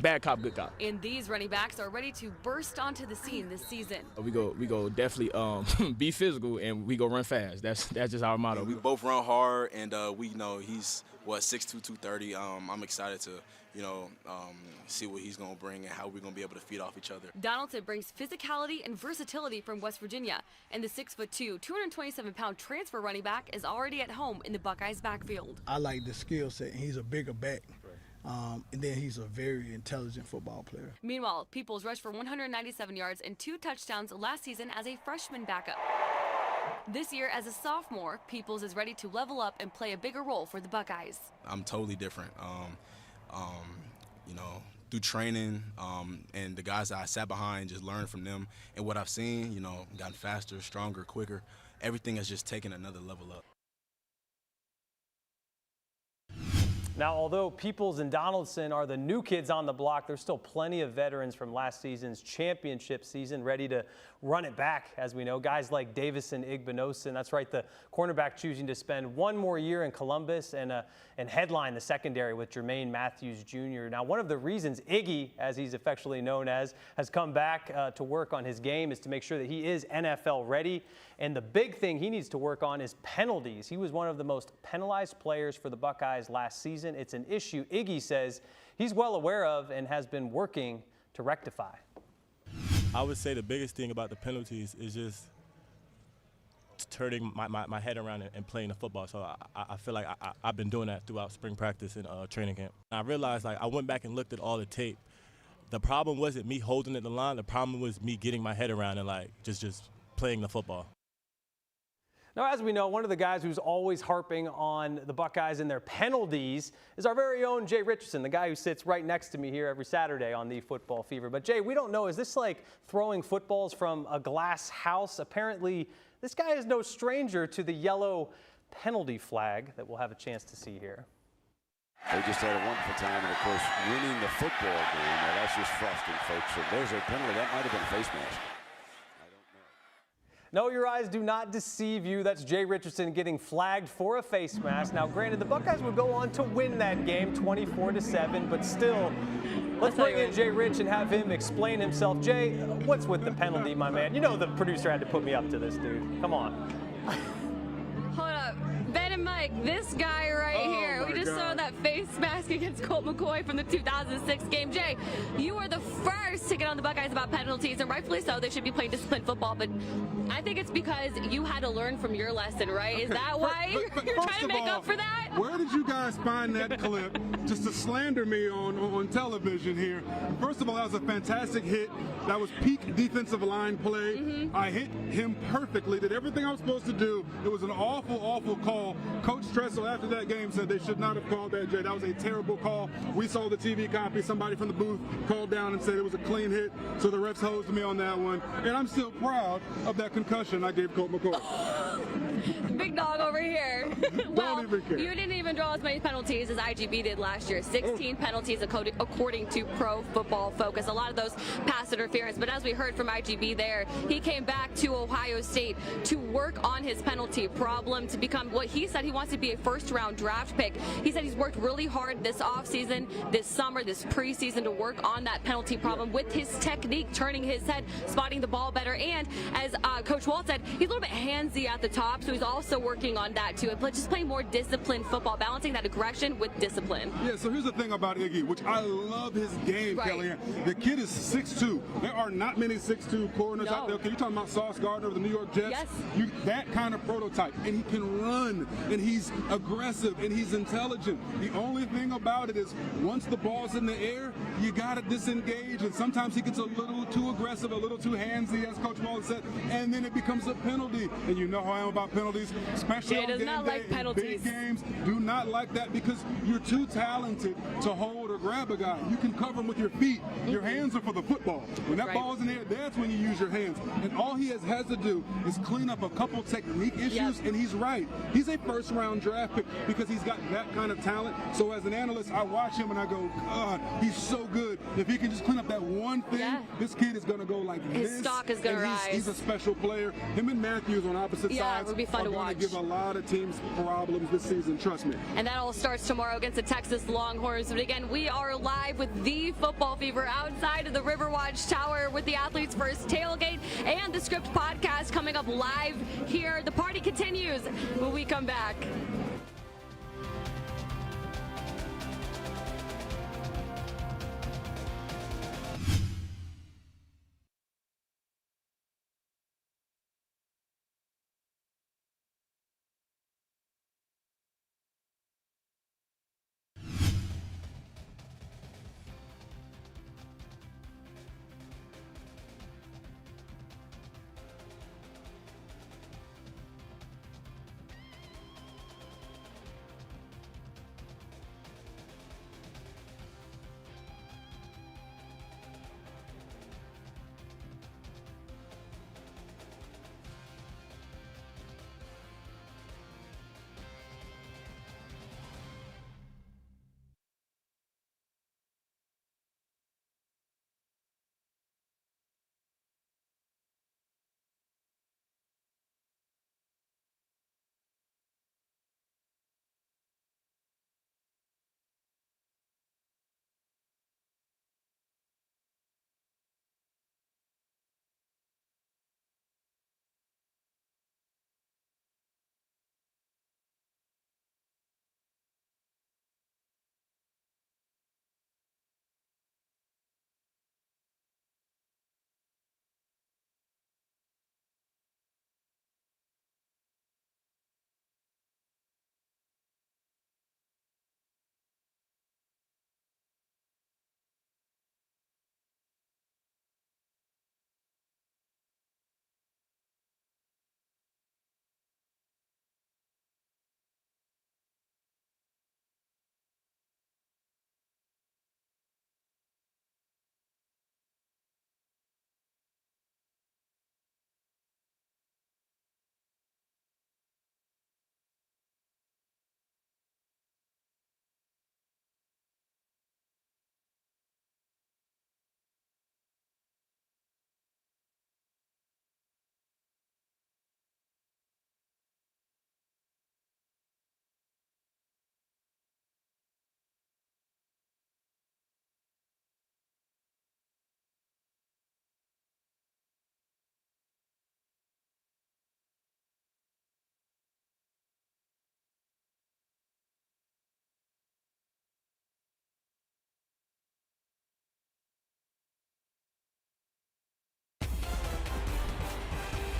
bad cop, good cop. And these running backs are ready to burst onto the scene this season. We go definitely be physical, and we go run fast. That's just our motto. We both run hard, and we know he's 6'2", 230. I'm excited to, see what he's going to bring and how we're going to be able to feed off each other. Donaldson brings physicality and versatility from West Virginia, and the 6'2", 227-pound transfer running back is already at home in the Buckeyes backfield. I like the skill set. He's a bigger back. And then he's a very intelligent football player. Meanwhile, Peoples rushed for 197 yards and 2 touchdowns last season as a freshman backup. This year, as a sophomore, Peoples is ready to level up and play a bigger role for the Buckeyes. I'm totally different. Through training and the guys that I sat behind, just learned from them and what I've seen, gotten faster, stronger, quicker. Everything has just taken another level up. Now, although Peoples and Donaldson are the new kids on the block, there's still plenty of veterans from last season's championship season ready to run it back, as we know. Guys like Davison Igbinosun, that's right, the cornerback choosing to spend one more year in Columbus and headline the secondary with Jermaine Matthews Jr. Now, one of the reasons Iggy, as he's affectionately known as, has come back to work on his game is to make sure that he is NFL ready. And the big thing he needs to work on is penalties. He was one of the most penalized players for the Buckeyes last season. It's an issue Iggy says he's well aware of and has been working to rectify. I would say the biggest thing about the penalties is just turning my head around and playing the football. So I feel like I've been doing that throughout spring practice and training camp. And I realized, I went back and looked at all the tape. The problem wasn't me holding it the line. The problem was me getting my head around and just playing the football. Now, as we know, one of the guys who's always harping on the Buckeyes and their penalties is our very own Jay Richardson, the guy who sits right next to me here every Saturday on the Football Fever. But Jay, we don't know, is this like throwing footballs from a glass house? Apparently, this guy is no stranger to the yellow penalty flag that we'll have a chance to see here. They just had a wonderful time, and of course, winning the football game. Now, that's just frosting, folks. So there's a penalty. That might have been a face mask. No, your eyes do not deceive you. That's Jay Richardson getting flagged for a face mask. Now, granted, the Buckeyes would go on to win that game 24-7, but still, let's bring in Jay Rich and have him explain himself. Jay, what's with the penalty, my man? You know the producer had to put me up to this, dude. Come on. Hold up. Ben and Mike, this guy right here, we just saw that face mask against Colt McCoy from the 2006 game. Jay, you were the first to get on the Buckeyes about penalties, and rightfully so. They should be playing disciplined football, but I think it's because you had to learn from your lesson, right? Is that why you're trying to make up for that? Where did you guys find that clip just to slander me on television here? First of all, that was a fantastic hit. That was peak defensive line play. I hit him perfectly, did everything I was supposed to do. It was an awful, awful call. Coach Tressel, after that game, said they should not have called that, Jay. That was a terrible call. We saw the TV copy. Somebody from the booth called down and said it was a clean hit, so the refs hosed me on that one. And I'm still proud of that concussion I gave Colt McCoy. Big dog over here. Well, even care. You didn't even draw as many penalties as IGB did last year. 16 penalties according to Pro Football Focus. A lot of those pass interference. But as we heard from IGB there, he came back to Ohio State to work on his penalty problem to become what he said he wants to be a first-round draft pick. He said he's worked really hard this offseason, this summer, this preseason to work on that penalty problem with his technique, turning his head, spotting the ball better. And as Coach Walt said, he's a little bit handsy at the the top, so he's also working on that too. But just playing more disciplined football, balancing that aggression with discipline. Yeah, so here's the thing about Iggy, which I love his game, Kellyanne. The kid is 6'2". There are not many 6'2" corners out there. Okay, you're talking about Sauce Gardner of the New York Jets. Yes. That kind of prototype. And he can run, and he's aggressive, and he's intelligent. The only thing about it is once the ball's in the air, you got to disengage, and sometimes he gets a little too aggressive, a little too handsy, as Coach Ball said, and then it becomes a penalty. And you know how I am about penalties, especially on game day, big games. Do not like that because you're too talented to hold or grab a guy. You can cover him with your feet. Your hands are for the football. When that ball's in the air, that's when you use your hands. And all he has to do is clean up a couple technique issues, and he's right. He's a first-round draft pick because he's got that kind of talent. So as an analyst, I watch him and I go, God, he's so good. If he can just clean up that one thing, this kid is going to go like this. His stock is going to rise. He's a special player. Him and Matthews on opposite sides would be fun to watch. Are going to give a lot of teams problems this season, trust me. And that all starts tomorrow against the Texas Longhorns. But again, we are live with the Football Fever outside of the Riverwatch Tower with the Athletes First Tailgate and the Script podcast coming up live here. The party continues when we come back.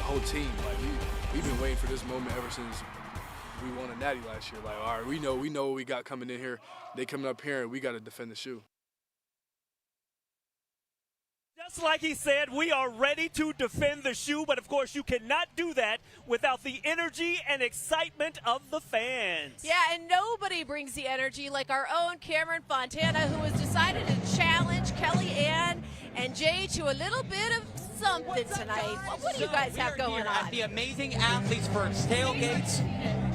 Whole team, like we've been waiting for this moment ever since we won a natty last year. Like, all right, we know what we got coming in here. They coming up here, and we got to defend the shoe. Just like he said, we are ready to defend the shoe, but of course you cannot do that without the energy and excitement of the fans. Yeah, and nobody brings the energy like our own Cameron Fontana, who has decided to challenge Kellyanne and Jay to a little bit of something tonight. What do you guys have going on? At the amazing Athletes First Tailgates.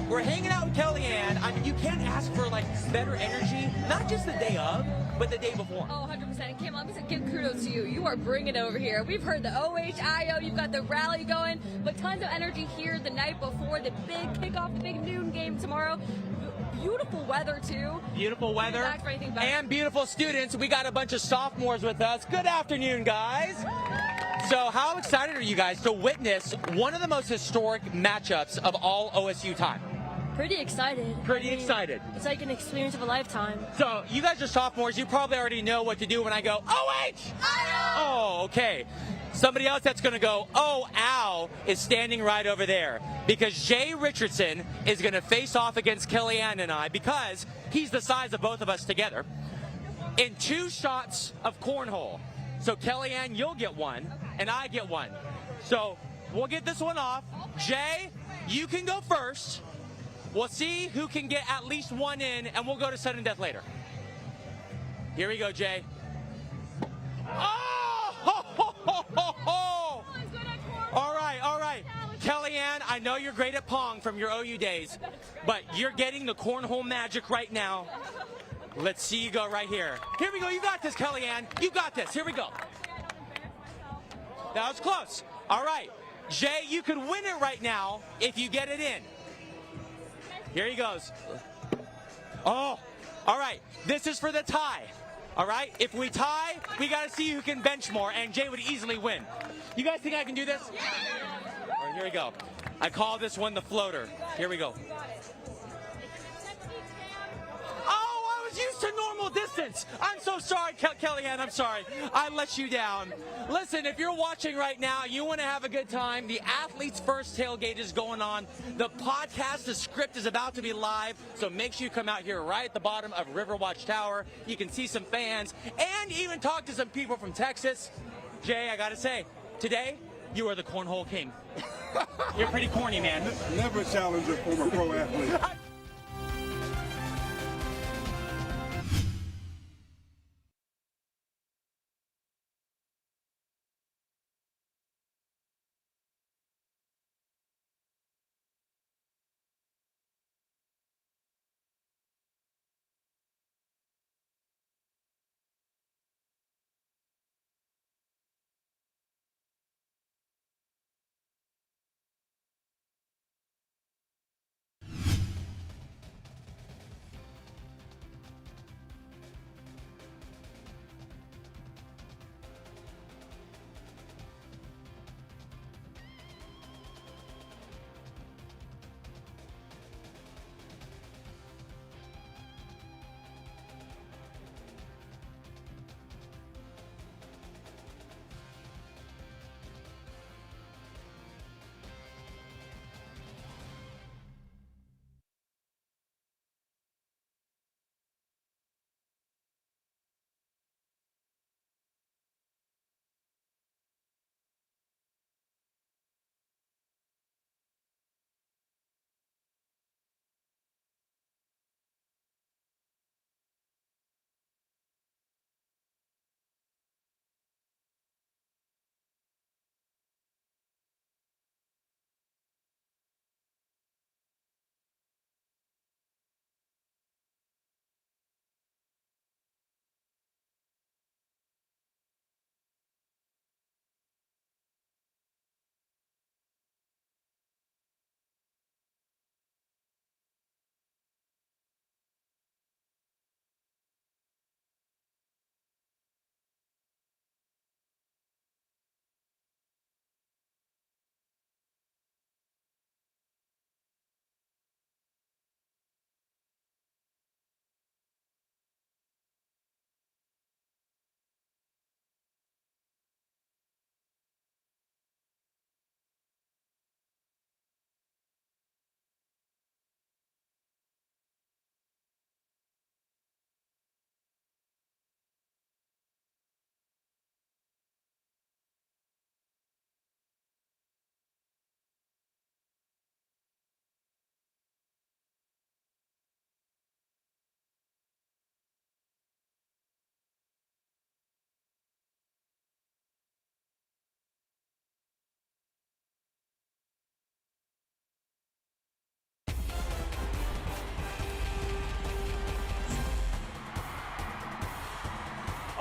We're hanging out with Kellyanne. I mean, you can't ask for like better energy, not just the day of, but the day before. Oh, 100%. And Kim, I'm going to give kudos to you. You are bringing it over here. We've heard the OHIO, you've got the rally going, but tons of energy here the night before, the big kickoff, the big noon game tomorrow. Beautiful weather, too. Beautiful weather and beautiful students. We got a bunch of sophomores with us. Good afternoon, guys. So how excited are you guys to witness one of the most historic matchups of all OSU time? Pretty excited. Pretty excited. It's like an experience of a lifetime. So you guys are sophomores. You probably already know what to do when I go, OH! Oh, okay. Somebody else that's going to go, oh, ow, is standing right over there. Because Jay Richardson is going to face off against Kellyanne and I because he's the size of both of us together in 2 shots of cornhole. So Kellyanne, you'll get one, and I get one. So we'll get this one off. Jay, you can go first. We'll see who can get at least one in, and we'll go to sudden death later. Here we go, Jay. Oh! Ho, ho, ho, ho, ho. All right, all right. Kellyanne, I know you're great at Pong from your OU days, but you're getting the cornhole magic right now. Let's see you go right here. Here we go. You got this, Kellyanne. You got this. Here we go. That was close. All right. Jay, you could win it right now if you get it in. Here he goes. Oh, all right. This is for the tie. All right. If we tie, we got to see who can bench more, and Jay would easily win. You guys think I can do this? All right, here we go. I call this one the floater. Here we go. Used to normal distance. I'm so sorry, Kellyanne. I'm sorry. I let you down. Listen, if you're watching right now, you want to have a good time, the Athletes First Tailgate is going on. The podcast, the script is about to be live, so make sure you come out here right at the bottom of Riverwatch Tower. You can see some fans and even talk to some people from Texas. Jay, I got to say, today, you are the cornhole king. You're pretty corny, man. Never challenge a former pro athlete.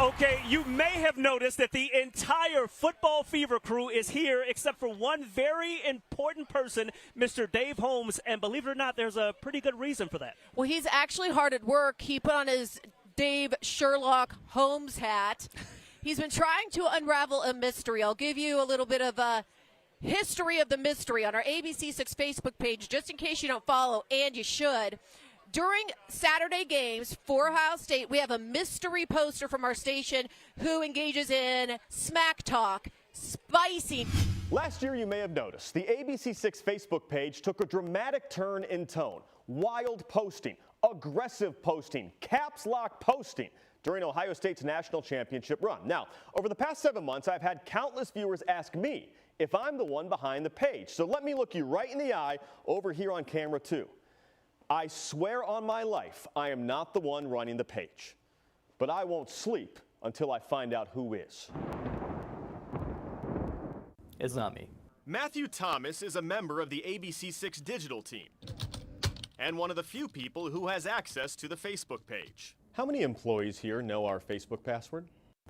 Okay, you may have noticed that the entire Football Fever crew is here except for one very important person, Mr. Dave Holmes, and believe it or not, there's a pretty good reason for that. Well, he's actually hard at work. He put on his Dave Sherlock Holmes hat. He's been trying to unravel a mystery. I'll give you a little bit of a history of the mystery on our ABC6 Facebook page, just in case you don't follow, and you should. During Saturday games for Ohio State, we have a mystery poster from our station who engages in smack talk, spicy. Last year, you may have noticed, the ABC6 Facebook page took a dramatic turn in tone. Wild posting, aggressive posting, caps lock posting during Ohio State's national championship run. Now, over the past 7 months, I've had countless viewers ask me if I'm the one behind the page. So let me look you right in the eye over here on camera, too. I swear on my life, I am not the one running the page. But I won't sleep until I find out who is. It's not me. Matthew Thomas is a member of the ABC6 digital team and one of the few people who has access to the Facebook page. How many employees here know our Facebook password?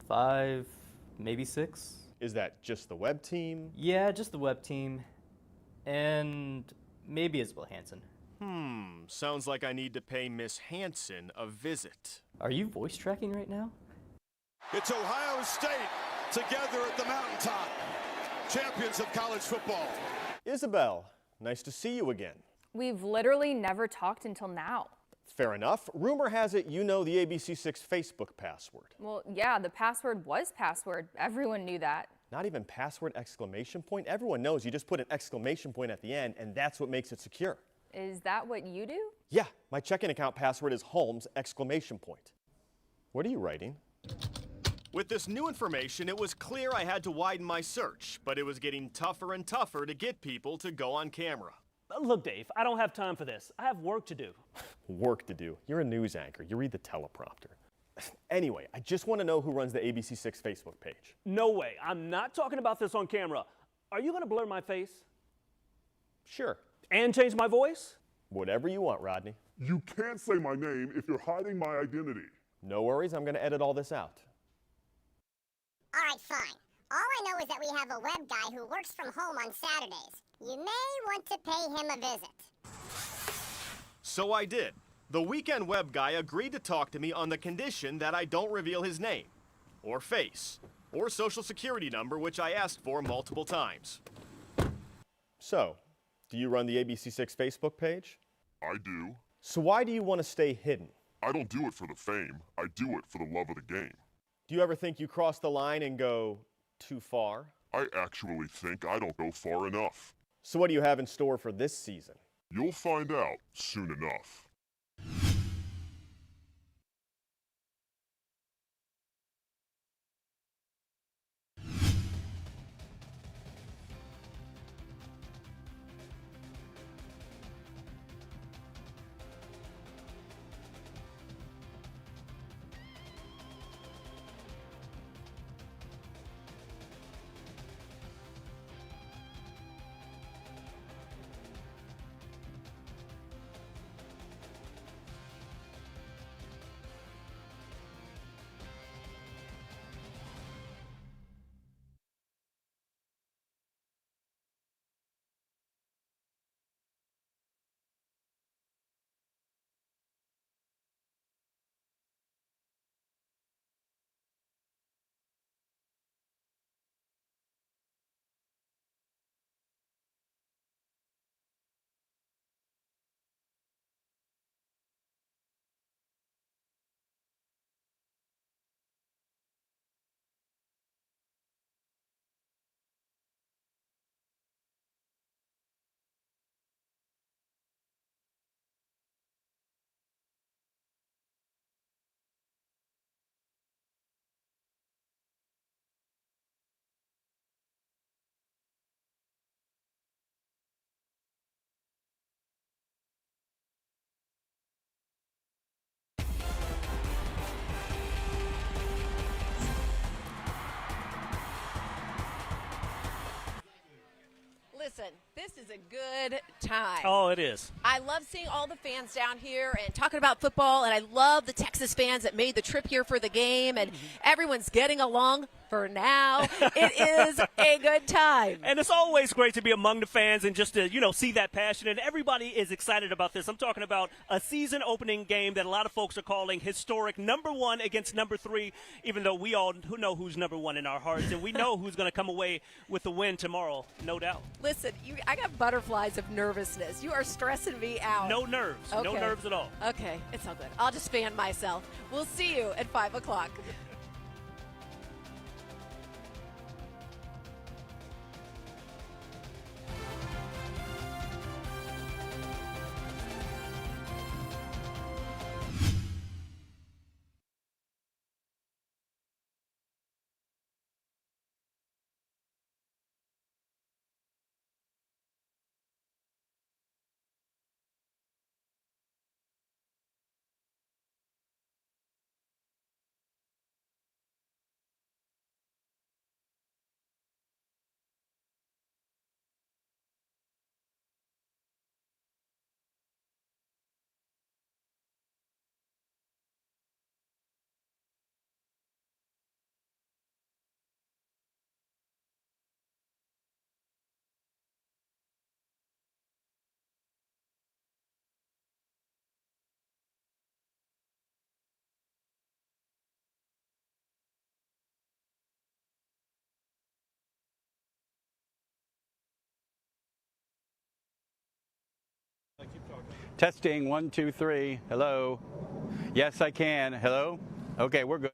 5, maybe 6. Is that just the web team? Yeah, just the web team. And maybe Isabel Hansen. Sounds like I need to pay Miss Hansen a visit. Are you voice tracking right now? It's Ohio State together at the mountaintop. Champions of college football. Isabel, nice to see you again. We've literally never talked until now. Fair enough. Rumor has it you know the ABC6 Facebook password. Well, yeah, the password was password. Everyone knew that. Not even password exclamation point? Everyone knows you just put an exclamation point at the end, and that's what makes it secure. Is that what you do? Yeah, my checking account password is Holmes exclamation point. What are you writing? With this new information, it was clear I had to widen my search, but it was getting tougher and tougher to get people to go on camera. Look, Dave, I don't have time for this. I have work to do. Work to do? You're a news anchor. You read the teleprompter. Anyway, I just want to know who runs the ABC6 Facebook page. No way. I'm not talking about this on camera. Are you going to blur my face? Sure. And change my voice? Whatever you want, Rodney. You can't say my name if you're hiding my identity. No worries. I'm going to edit all this out. All right, fine. All I know is that we have a web guy who works from home on Saturdays. You may want to pay him a visit. So I did. The weekend web guy agreed to talk to me on the condition that I don't reveal his name, or face, or social security number, which I asked for multiple times. So, do you run the ABC6 Facebook page? I do. So why do you want to stay hidden? I don't do it for the fame. I do it for the love of the game. Do you ever think you cross the line and go too far? I actually think I don't go far enough. So what do you have in store for this season? You'll find out soon enough. Listen, This is a good time. Oh, it is. I love seeing all the fans down here and talking about football, and I love the Texas fans that made the trip here for the game, and everyone's getting along for now. It is a good time. And it's always great to be among the fans and just to, see that passion. And everybody is excited about this. I'm talking about a season-opening game that a lot of folks are calling historic. Number 1 against number 3, even though we all know who's number 1 in our hearts, and we know who's going to come away with the win tomorrow, no doubt. Listen, I got butterflies of nervousness. You are stressing me out. No nerves. Okay. No nerves at all. Okay, it's all good. I'll just fan myself. We'll see you at 5 o'clock. Testing, 1, 2, 3. Hello. Yes, I can. Hello. Okay, we're good.